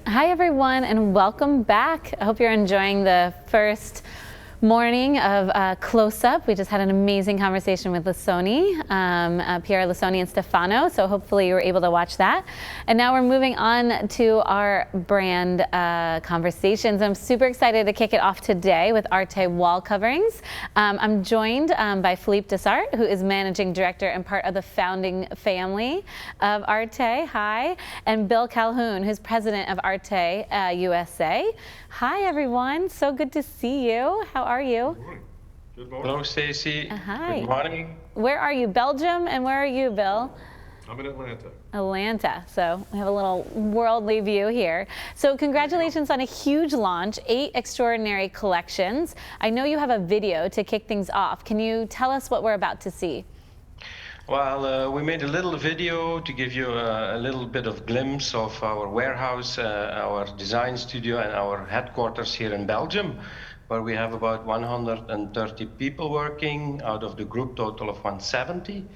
Hi everyone, and welcome back. I hope you're enjoying the first morning of CLOSEUP. We just had an amazing conversation with Lissoni, Pierre Lissoni and Stefano, so hopefully you were able to watch that. And now we're moving on to our brand conversations. I'm super excited to kick it off today with Arte Wallcoverings. I'm joined by Philippe Dessart, who is Managing Director and part of the founding family of Arte. Hi. And Bill Calhoun, who's President of Arte USA. Hi everyone, so good to see you. How are you? Good morning. Good Hello, morning. Stacy. Hi. Good morning. Where are you? Belgium, and where are you, Bill? I'm in Atlanta. Atlanta. So we have a little worldly view here. So congratulations on a huge launch, 8 extraordinary collections. I know you have a video to kick things off. Can you tell us what we're about to see? Well, we made a little video to give you a little bit of glimpse of our warehouse, our design studio, and our headquarters here in Belgium, where we have about 130 people working out of the group total of 170.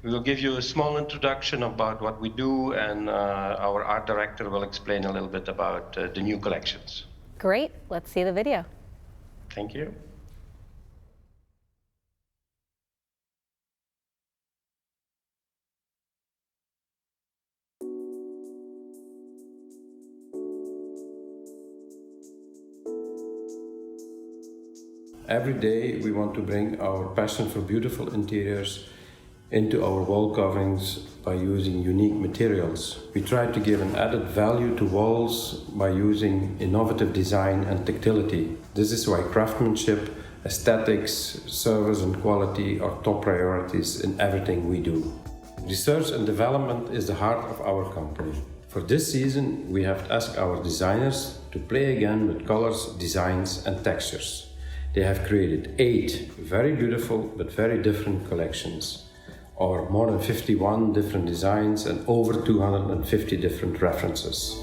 We will give you a small introduction about what we do, and our art director will explain a little bit about the new collections. Great. Let's see the video. Thank you. Every day we want to bring our passion for beautiful interiors into our wall coverings by using unique materials. We try to give an added value to walls by using innovative design and tactility. This is why craftsmanship, aesthetics, service and quality are top priorities in everything we do. Research and development is the heart of our company. For this season, we have asked our designers to play again with colors, designs and textures. They have created 8 very beautiful but very different collections, or more than 51 different designs and over 250 different references.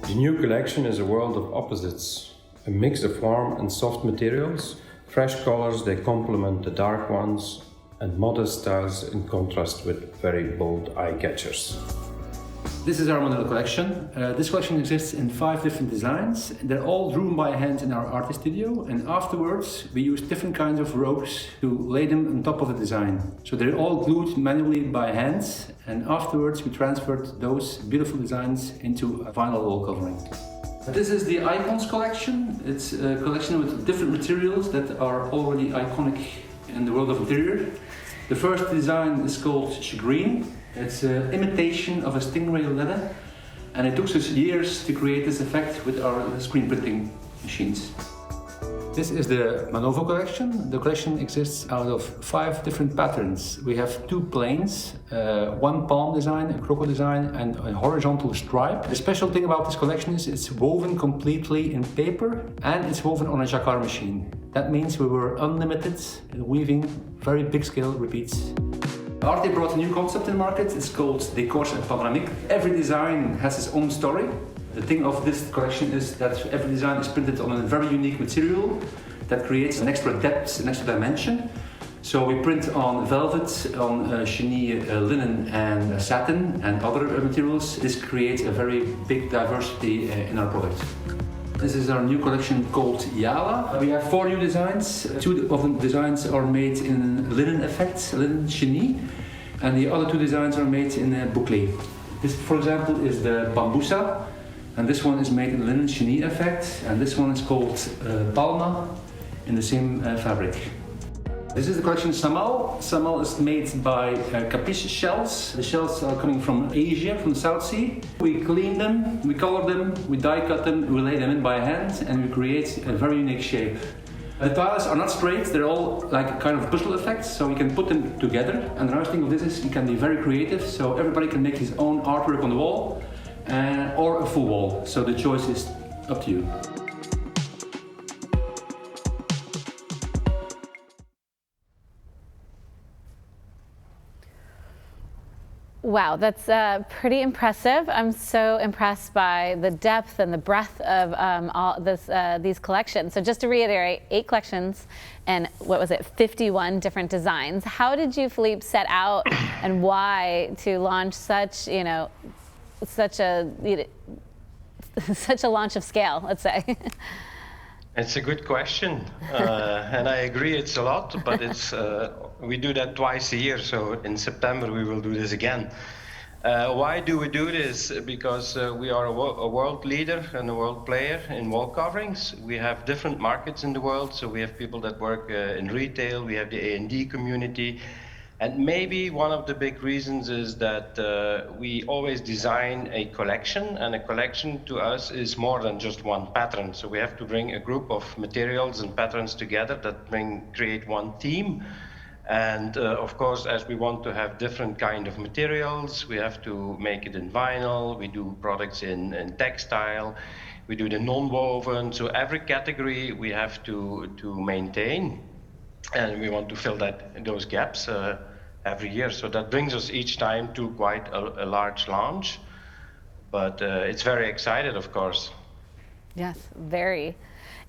The new collection is a world of opposites, a mix of warm and soft materials, fresh colors they complement the dark ones, and modest styles in contrast with very bold eye-catchers. This is our Manila collection. This collection exists in 5 different designs. They're all drawn by hand in our Arte studio, and afterwards we use different kinds of ropes to lay them on top of the design. So they're all glued manually by hand, and afterwards we transferred those beautiful designs into a vinyl wall covering. This is the Icons collection. It's a collection with different materials that are already iconic in the world of interior. The first design is called Shagreen. It's an imitation of a stingray leather, and it took us years to create this effect with our screen printing machines. This is the Manovo collection. The collection exists out of 5 different patterns. We have 2 planes, 1 palm design, a croco design, and a horizontal stripe. The special thing about this collection is it's woven completely in paper, and it's woven on a jacquard machine. That means we were unlimited in weaving very big scale repeats. Arte brought a new concept in the market. It's called Décors and Panoramique. Every design has its own story. The thing of this collection is that every design is printed on a very unique material that creates an extra depth, an extra dimension. So we print on velvet, on chenille, linen and satin and other materials. This creates a very big diversity in our product. This is our new collection called Yala. We have 4 new designs. 2 of the designs are made in linen effects, linen chenille, and the other 2 designs are made in boucle. This, for example, is the Bambusa, and this one is made in linen chenille effect, and this one is called Palma in the same fabric. This is the collection Samal. Samal is made by capiche shells. The shells are coming from Asia, from the South Sea. We clean them, we color them, we die cut them, we lay them in by hand, and we create a very unique shape. The tiles are not straight, they're all like a kind of puzzle effect, so you can put them together. And the nice thing of this is you can be very creative, so everybody can make his own artwork on the wall, or a full wall. So the choice is up to you. Wow, that's pretty impressive. I'm so impressed by the depth and the breadth of these collections. So just to reiterate, 8 collections and what was it, 51 different designs. How did you, Philippe, set out and why to launch such, such a such a launch of scale, let's say? It's a good question, and I agree it's a lot, but we do that twice a year, so in September we will do this again. Why do we do this? Because we are a world leader and a world player in wall coverings. We have different markets in the world, so we have people that work in retail, we have the A&D community, and maybe one of the big reasons is that we always design a collection, and a collection to us is more than just one pattern. So we have to bring a group of materials and patterns together that create one theme. And of course, as we want to have different kind of materials, we have to make it in vinyl, we do products in textile, we do the non-woven. So every category we have to maintain, and we want to fill those gaps every year. So that brings us each time to quite a large launch, but it's very excited, of course. Yes, very.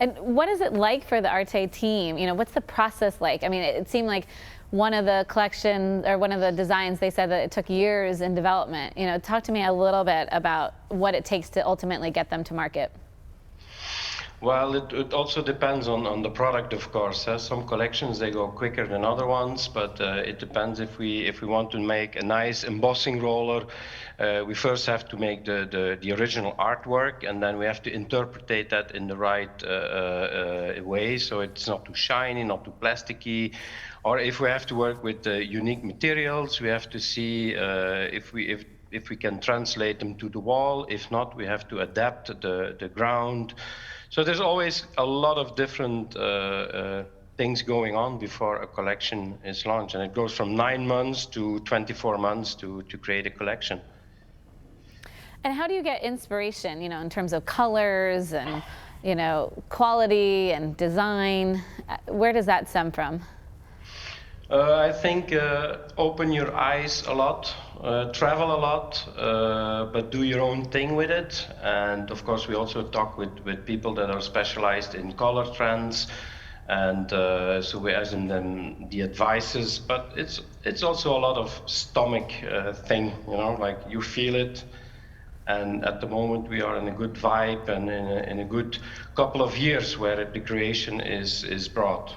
And what is it like for the Arte team? You know, what's the process like? I mean, it seemed like one of the collections or one of the designs, they said that it took years in development. You know, talk to me a little bit about what it takes to ultimately get them to market. Well, it also depends on the product, of course. Some collections, they go quicker than other ones, but it depends. If we want to make a nice embossing roller, we first have to make the original artwork, and then we have to interpret that in the right way, so it's not too shiny, not too plasticky. Or if we have to work with unique materials, we have to see if we can translate them to the wall. If not, we have to adapt the ground. So there's always a lot of different things going on before a collection is launched, and it goes from 9 months to 24 months to create a collection. And how do you get inspiration, you know, in terms of colors and, you know, quality and design? Where does that stem from? I think open your eyes a lot, travel a lot, but do your own thing with it. And of course, we also talk with people that are specialized in color trends, and so we ask them the advices. But it's also a lot of stomach thing, you know, like you feel it. And at the moment, we are in a good vibe and in a good couple of years where the creation is brought.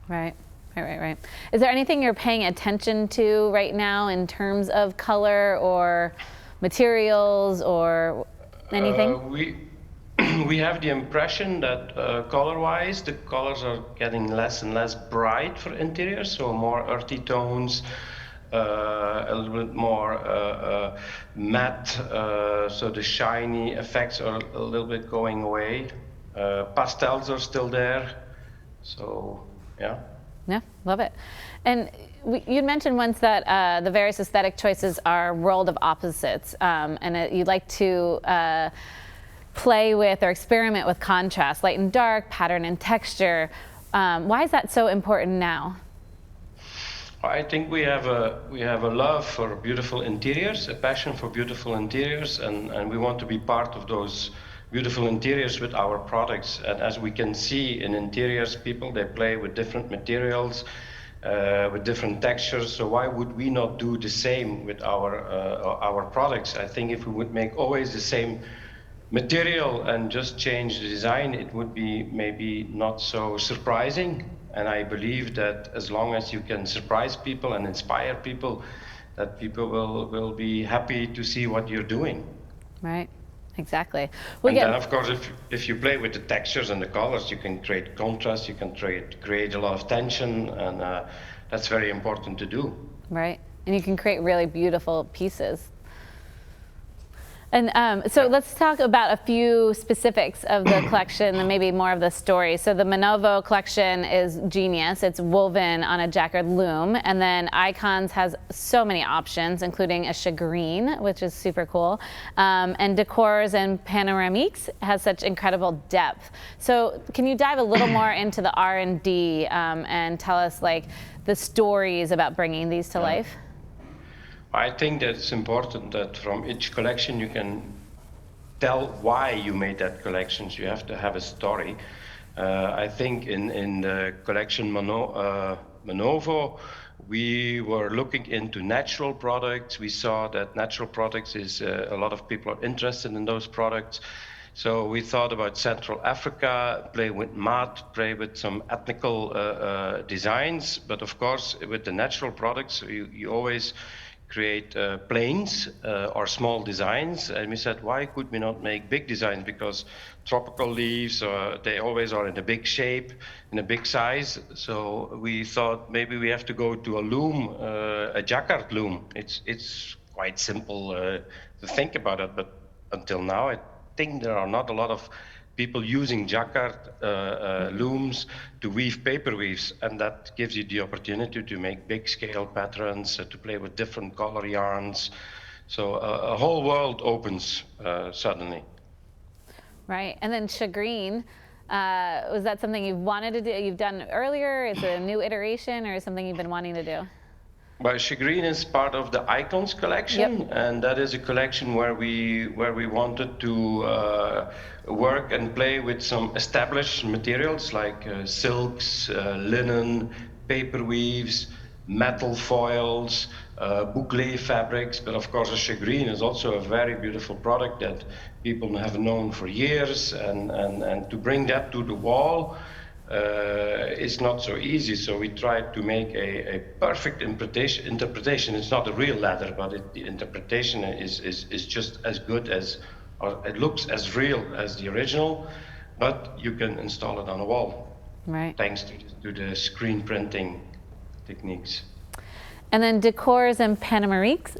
Right. Right. Is there anything you're paying attention to right now in terms of color or materials or anything? We have the impression that color-wise, the colors are getting less and less bright for interiors, so more earthy tones, a little bit more matte, so the shiny effects are a little bit going away. Pastels are still there, so yeah. Yeah, love it. And you'd mentioned once that the various aesthetic choices are world of opposites, and you'd like to play with or experiment with contrast, light and dark, pattern and texture. Why is that so important now? I think we have a love for beautiful interiors, a passion for beautiful interiors, and we want to be part of those beautiful interiors with our products. And as we can see in interiors, people, they play with different materials, with different textures. So why would we not do the same with our products? I think if we would make always the same material and just change the design, it would be maybe not so surprising. And I believe that as long as you can surprise people and inspire people, that people will be happy to see what you're doing. Right. Exactly. And then, of course, if you play with the textures and the colors, you can create contrast, you can create a lot of tension, and that's very important to do. Right. And you can create really beautiful pieces. And so let's talk about a few specifics of the collection and maybe more of the story. So the Manovo collection is genius. It's woven on a jacquard loom. And then Icons has so many options, including a shagreen, which is super cool. And Decors and Panoramiques has such incredible depth. So can you dive a little more into the R&D and tell us like the stories about bringing these to life? I think that it's important that from each collection you can tell why you made that collection. So you have to have a story. I think in the collection Manovo, we were looking into natural products. We saw that natural products is a lot of people are interested in those products. So we thought about Central Africa, play with mud, play with some ethnical designs, but of course with the natural products, you always create planes or small designs. And we said, why could we not make big designs? Because tropical leaves, they always are in a big shape, in a big size. So we thought maybe we have to go to a loom, a jacquard loom. It's quite simple to think about it, but until now, I think there are not a lot of people using jacquard looms to weave paper weaves, and that gives you the opportunity to make big scale patterns, to play with different color yarns. So a whole world opens suddenly. Right, and then shagreen, was that something you've wanted to do, you've done earlier? Is it a new iteration or something you've been wanting to do? Well, shagreen is part of the Icons collection, Yep. and that is a collection where we wanted to work and play with some established materials like silks, linen, paper weaves, metal foils, boucle fabrics. But of course, a shagreen is also a very beautiful product that people have known for years, and to bring that to the wall. It's not so easy, so we tried to make a perfect interpretation. It's not a real leather, but the interpretation is just as good as, or it looks as real as the original, but you can install it on a wall, Right. thanks to the screen printing techniques. And then decors and panoramiques.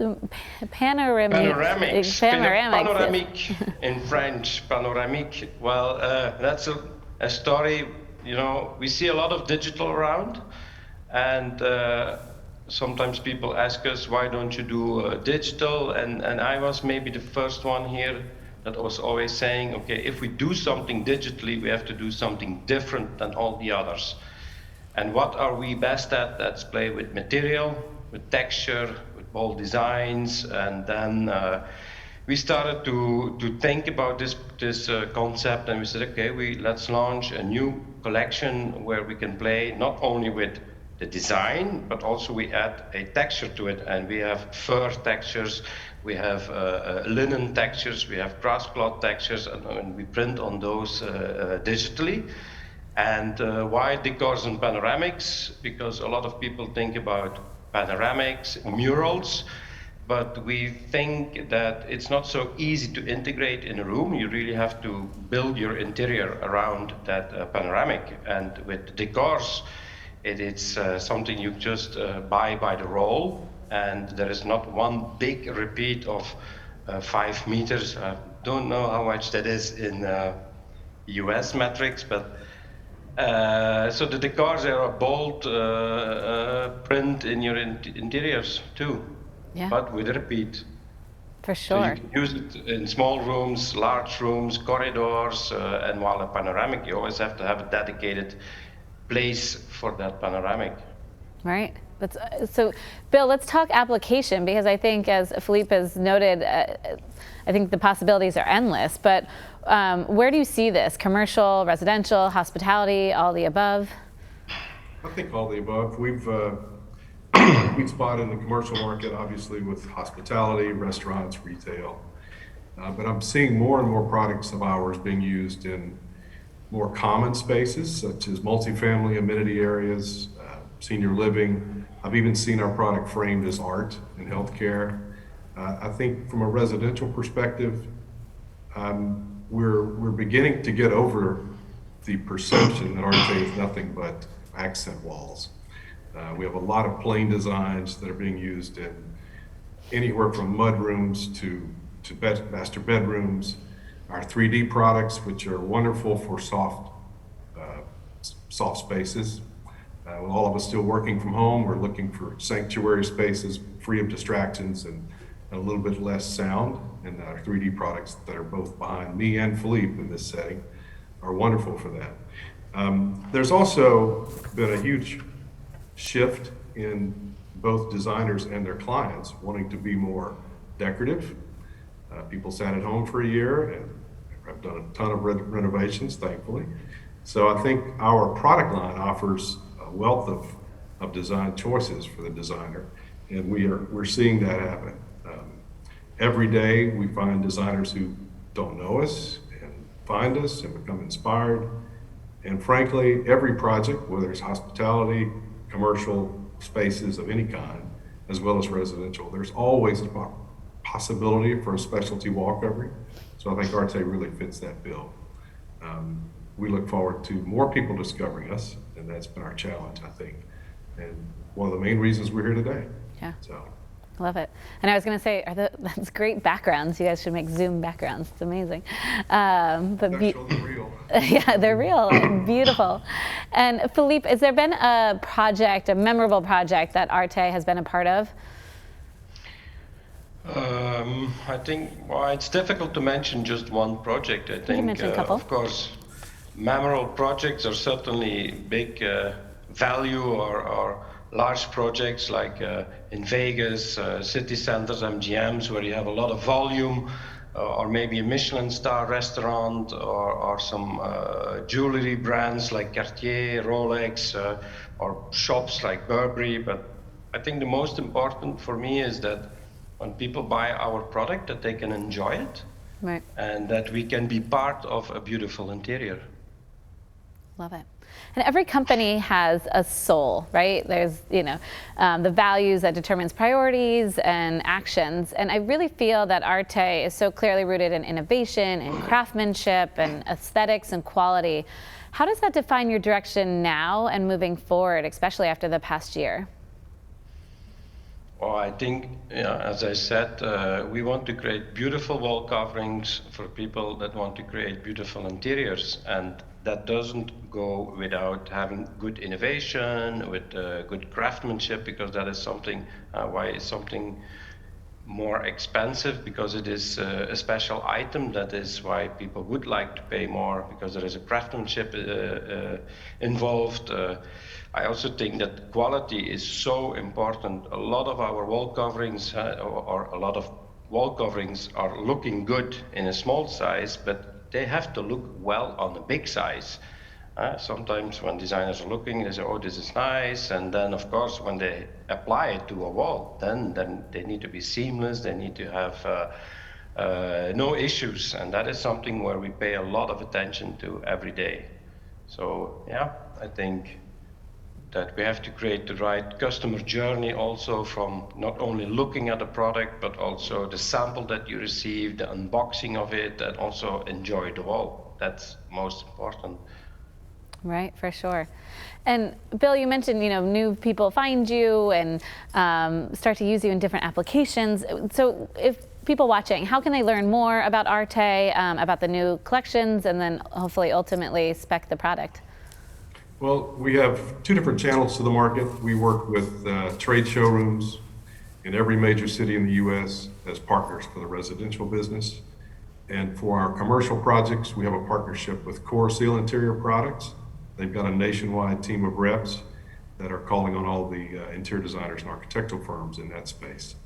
Panoramics. Panoramics. In French, panoramique. Well, that's a story. You know, we see a lot of digital around, and sometimes people ask us, why don't you do digital? And I was maybe the first one here that was always saying, okay, if we do something digitally, we have to do something different than all the others. And what are we best at? Let's play with material, with texture, with bold designs, and then we started to think about this concept, and we said, okay, let's launch a new collection where we can play not only with the design, but also we add a texture to it, and we have fur textures, we have linen textures, we have grass cloth textures, and we print on those digitally. And why decors and panoramics? Because a lot of people think about panoramics, murals, but we think that it's not so easy to integrate in a room. You really have to build your interior around that panoramic. And with decors, it's something you just buy by the roll, and there is not one big repeat of 5 meters. I don't know how much that is in US metrics, but so the decors are a bold print in your interiors too. Yeah. But with a repeat. For So you sure. can use it in small rooms, large rooms, corridors, and while a panoramic, you always have to have a dedicated place for that panoramic. Right. That's, so, Bill, let's talk application, because I think, as Philippe has noted, I think the possibilities are endless. But where do you see this? Commercial, residential, hospitality, all the above? I think all the above. We've sweet spot in the commercial market, obviously, with hospitality, restaurants, retail. But I'm seeing more and more products of ours being used in more common spaces, such as multifamily amenity areas, senior living. I've even seen our product framed as art in healthcare. I think from a residential perspective, we're beginning to get over the perception that Arte is nothing but accent walls. We have a lot of plain designs that are being used in anywhere from mud rooms to master bedrooms. Our 3D products, which are wonderful for soft spaces. With all of us still working from home, we're looking for sanctuary spaces, free of distractions, and a little bit less sound. And our 3D products that are both behind me and Philippe in this setting are wonderful for that. There's also been a huge shift in both designers and their clients wanting to be more decorative. People sat at home for a year, and I've done a ton of renovations, thankfully. So I think our product line offers a wealth of design choices for the designer, and we're seeing that happen. Every day we find designers who don't know us, and find us and become inspired. And frankly, every project, whether it's hospitality, commercial spaces of any kind, as well as residential, there's always a possibility for a specialty wall covering. So I think Arte really fits that bill. We look forward to more people discovering us, and that's been our challenge, I think, and one of the main reasons we're here today. Yeah. So. Love it. And I was going to say, that's great backgrounds. You guys should make Zoom backgrounds. It's amazing. But They're real. Yeah, they're real and beautiful. And Philippe, has there been a project, a memorable project that Arte has been a part of? I think, well, it's difficult to mention just one project. I think, mention a couple. Of course, memorable projects are certainly big value or large projects like in Vegas, city centers, MGMs, where you have a lot of volume, or maybe a Michelin star restaurant, or some jewelry brands like Cartier, Rolex, or shops like Burberry. But I think the most important for me is that when people buy our product, that they can enjoy it, Right. and that we can be part of a beautiful interior. Love it. And every company has a soul, right? There's, the values that determines priorities and actions. And I really feel that Arte is so clearly rooted in innovation and craftsmanship and aesthetics and quality. How does that define your direction now and moving forward, especially after the past year? Well, I think, as I said, we want to create beautiful wall coverings for people that want to create beautiful interiors. And that doesn't go without having good innovation, with good craftsmanship, because that is something, why it's something more expensive, because it is a special item. That is why people would like to pay more, because there is a craftsmanship involved. I also think that quality is so important. A lot of our wall coverings, or a lot of wall coverings, are looking good in a small size, but they have to look well on a big size. Sometimes when designers are looking, they say, oh, this is nice. And then, of course, when they apply it to a wall, then they need to be seamless. They need to have no issues. And that is something where we pay a lot of attention to every day. So, yeah, I think that we have to create the right customer journey also, from not only looking at the product, but also the sample that you receive, the unboxing of it, and also enjoy the wall. That's most important. Right, for sure. And Bill, you mentioned, new people find you and start to use you in different applications. So if people watching, how can they learn more about Arte, about the new collections, and then hopefully ultimately spec the product? Well, we have two different channels to the market. We work with trade showrooms in every major city in the U.S. as partners for the residential business. And for our commercial projects, we have a partnership with Core Seal Interior Products. They've got a nationwide team of reps that are calling on all the interior designers and architectural firms in that space.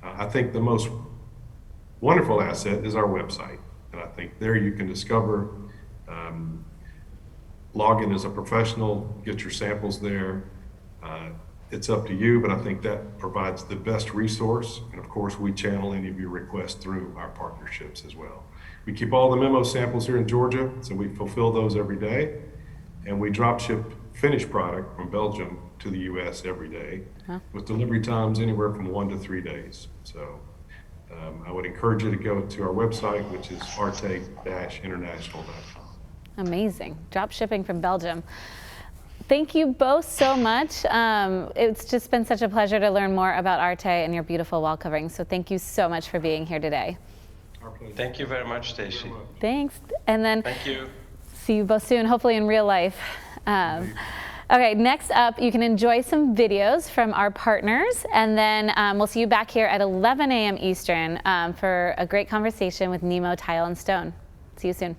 I think the most wonderful asset is our website. And I think there you can discover, log in as a professional, get your samples there. It's up to you, but I think that provides the best resource. And of course, we channel any of your requests through our partnerships as well. We keep all the memo samples here in Georgia, so we fulfill those every day. And we drop ship finished product from Belgium to the US every day, with delivery times anywhere from 1 to 3 days. So I would encourage you to go to our website, which is arte-international.com. Amazing. Drop shipping from Belgium. Thank you both so much. It's just been such a pleasure to learn more about Arte and your beautiful wall coverings. So thank you so much for being here today. Our pleasure. Thank you very much, Stacy. Thanks. And then Thank you. see you both soon, hopefully in real life. Okay, next up, you can enjoy some videos from our partners, and then we'll see you back here at 11 a.m. Eastern for a great conversation with Nemo Tile and Stone. See you soon.